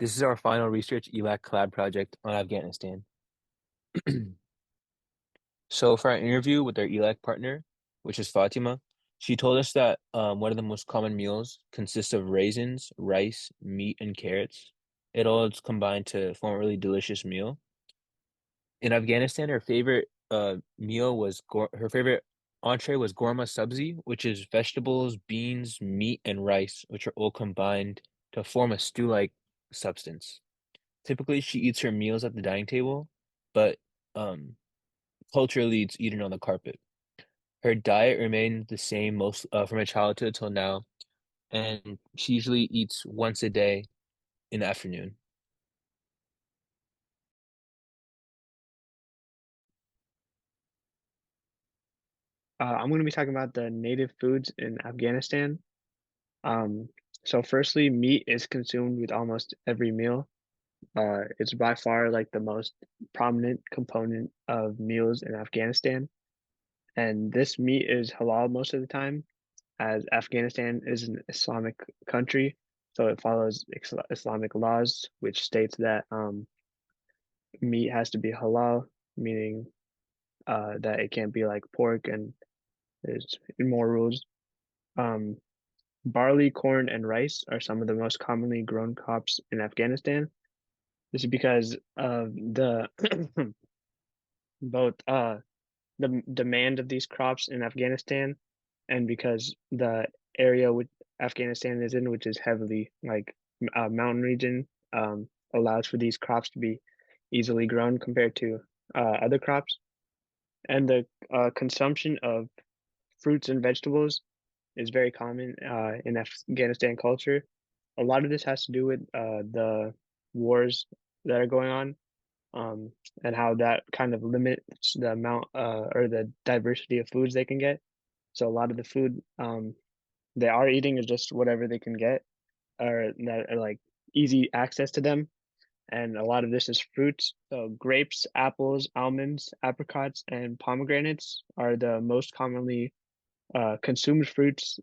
This is our final research ELAC collab project on Afghanistan. So for our interview with our ELAC partner, which is Fatima, she told us that one of the most common meals consists of raisins, rice, meat, and carrots. It all is combined to form a really delicious meal. In Afghanistan, her favorite meal was her favorite entree was gorma sabzi, which is vegetables, beans, meat, and rice, which are all combined to form a stew-like substance. Typically, she eats her meals at the dining table, but um, culturally, it's eaten on the carpet. Her diet remained the same most from her childhood till now, and she usually eats once a day in the afternoon. I'm going to be talking about the native foods in Afghanistan. Um, so firstly, meat is consumed with almost every meal. It's by far like the most prominent component of meals in Afghanistan. And this meat is halal most of the time, as Afghanistan is an Islamic country. So it follows Islamic laws, which states that meat has to be halal, meaning that it can't be like pork and there's more rules. Um, Barley, corn, and rice are some of the most commonly grown crops in Afghanistan. This is because of the both the demand of these crops in Afghanistan and because the area which Afghanistan is in, which is heavily like mountain region, allows for these crops to be easily grown compared to other crops. And the consumption of fruits and vegetables is very common in Afghanistan culture. A lot of this has to do with the wars that are going on, um, and how that kind of limits the amount or the diversity of foods they can get. So a lot of the food they are eating is just whatever they can get or that are like easy access to them. And a lot of this is fruits. So grapes, apples, almonds, apricots, and pomegranates are the most commonly consumed fruits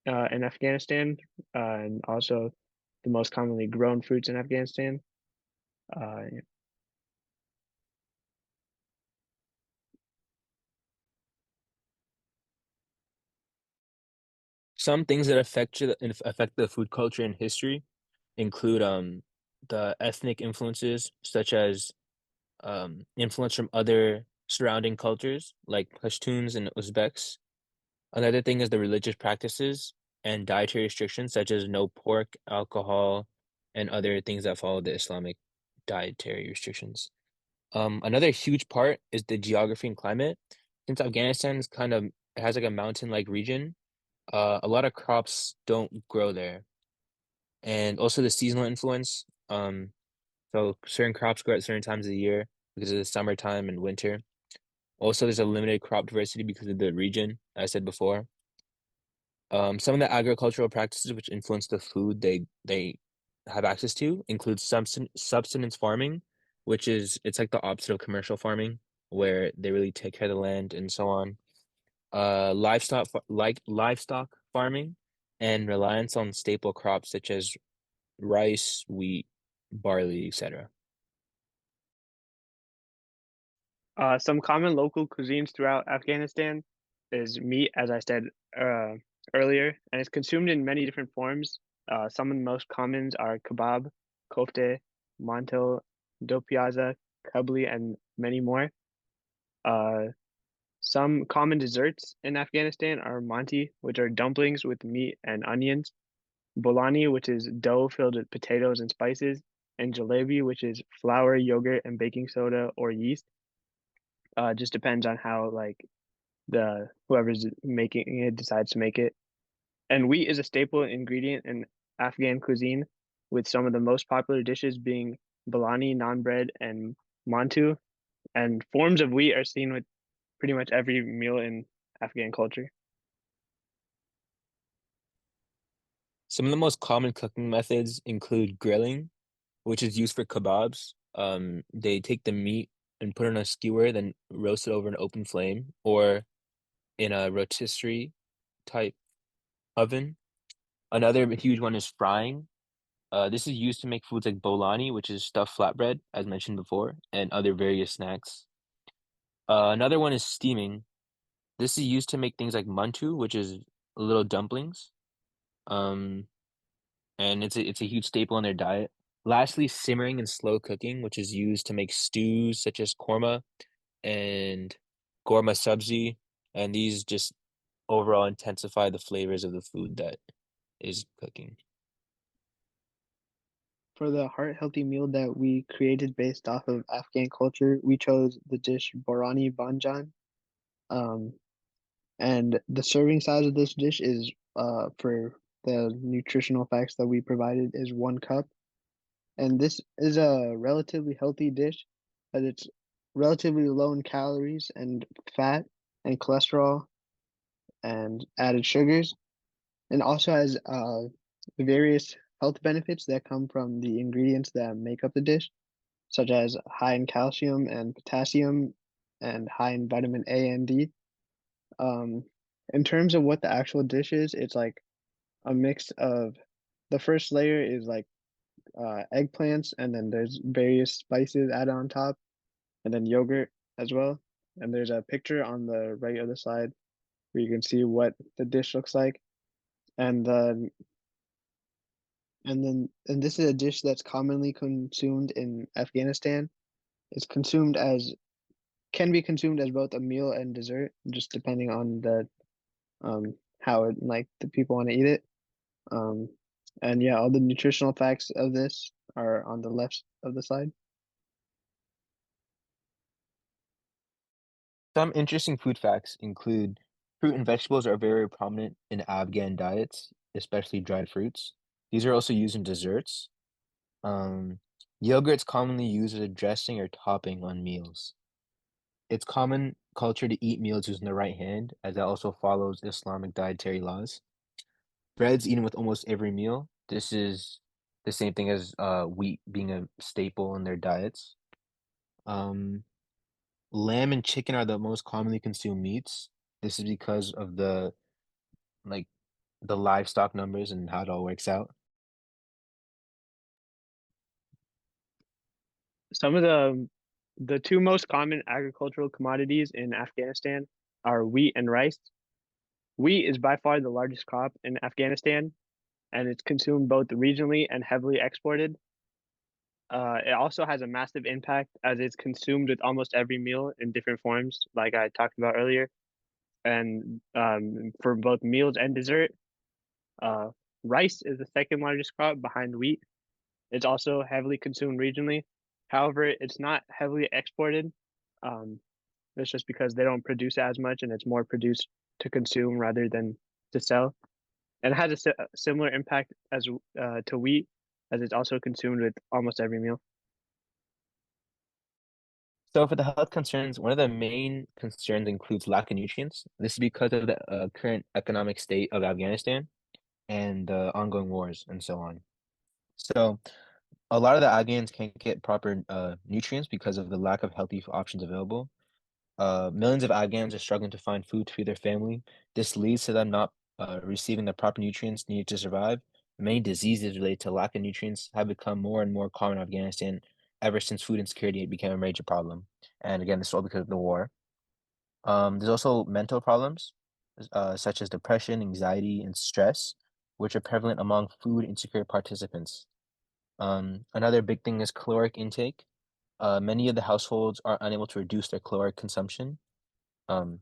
in Afghanistan, and also the most commonly grown fruits in Afghanistan. Uh, Some things that affect the food culture and history include the ethnic influences such as influence from other surrounding cultures like Pashtuns and Uzbeks. Another thing is the religious practices and dietary restrictions such as no pork, alcohol, and other things that follow the Islamic dietary restrictions. Another huge part is the geography and climate. Since Afghanistan is kind of it has like a mountain-like region, a lot of crops don't grow there. And also the seasonal influence. So certain crops grow at certain times of the year because of the summertime and winter. Also, there's a limited crop diversity because of the region, as I said before. Some of the agricultural practices which influence the food they have access to include subsistence farming, which is it's like the opposite of commercial farming, where they really take care of the land and so on. Livestock farming and reliance on staple crops such as rice, wheat, barley, etc. some common local cuisines throughout Afghanistan is meat, as I said uh, earlier, and it's consumed in many different forms. Some of the most commons are kebab, kofte, manto, do piazza, kabli, and many more. Uh, some common desserts in Afghanistan are manti, which are dumplings with meat and onions, bolani, which is dough filled with potatoes and spices, and jalebi, which is flour, yogurt, and baking soda or yeast. Just depends on how like the whoever's making it decides to make it. And wheat is a staple ingredient in Afghan cuisine, with some of the most popular dishes being balani, naan bread, and mantu. And forms of wheat are seen with pretty much every meal in Afghan culture. Some of the most common cooking methods include grilling, which is used for kebabs. They take the meat and put it on a skewer, then roast it over an open flame or in a rotisserie type oven. Another huge one is frying. This is used to make foods like bolani, which is stuffed flatbread, as mentioned before, and other various snacks. Another one is steaming. This is used to make things like mantu, which is little dumplings. Um, and it's a huge staple in their diet. Lastly, simmering and slow cooking, which is used to make stews such as korma and korma sabzi, and these just overall intensify the flavors of the food that is cooking. For the heart-healthy meal that we created based off of Afghan culture, we chose the dish Borani Banjan. Um, and the serving size of this dish is, for the nutritional facts that we provided, is 1 cup. And this is a relatively healthy dish as it's relatively low in calories and fat and cholesterol and added sugars, and also has various health benefits that come from the ingredients that make up the dish, such as high in calcium and potassium and high in vitamin A and D. Um, in terms of what the actual dish is, it's like a mix of the first layer is like eggplants, and then there's various spices added on top, and then yogurt as well. And there's a picture on the right other side where you can see what the dish looks like. And and this is a dish that's commonly consumed in Afghanistan. It's consumed as can be consumed as both a meal and dessert, just depending on the how it like the people want to eat it. Um, and yeah, all the nutritional facts of this are on the left of the slide. Some interesting food facts include fruit and vegetables are very prominent in Afghan diets, especially dried fruits. These are also used in desserts. Um, Yogurt's commonly used as a dressing or topping on meals. It's common culture to eat meals using the right hand, as that also follows Islamic dietary laws. Bread's eaten with almost every meal. This is the same thing as wheat being a staple in their diets. Um, Lamb and chicken are the most commonly consumed meats. This is because of like the livestock numbers and how it all works out. Some of the two most common agricultural commodities in Afghanistan are wheat and rice. Wheat is by far the largest crop in Afghanistan, and it's consumed both regionally and heavily exported. It also has a massive impact as it's consumed with almost every meal in different forms, like I talked about earlier. And for both meals and dessert, uh, rice is the second largest crop behind wheat. It's also heavily consumed regionally. However, it's not heavily exported. Um, that's just because they don't produce as much, and it's more produced to consume rather than to sell. And it has a similar impact as to wheat, as it's also consumed with almost every meal. So for the health concerns, one of the main concerns includes lack of nutrients. This is because of the current economic state of Afghanistan and the ongoing wars and so on. So a lot of the Afghans can't get proper nutrients because of the lack of healthy options available. Millions of Afghans are struggling to find food to feed their family. This leads to them not receiving the proper nutrients needed to survive. Many diseases related to lack of nutrients have become more and more common in Afghanistan ever since food insecurity became a major problem. And again, this is all because of the war. There's also mental problems, such as depression, anxiety, and stress, which are prevalent among food insecure participants. Another big thing is caloric intake. Many of the households are unable to reduce their caloric consumption. Um,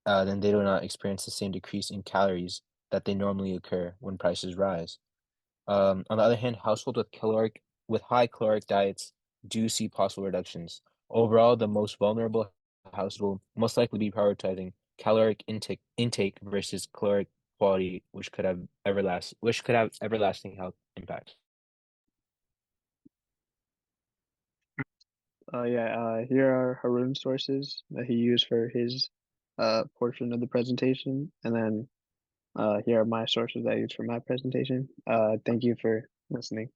then they do not experience the same decrease in calories that they normally occur when prices rise. On the other hand, households with high caloric diets do see possible reductions. Overall, the most vulnerable household most likely be prioritizing caloric intake versus caloric quality, which could have everlasting health impacts. Yeah, here are Haroon's sources that he used for his portion of the presentation, and then here are my sources that I used for my presentation. Thank you for listening.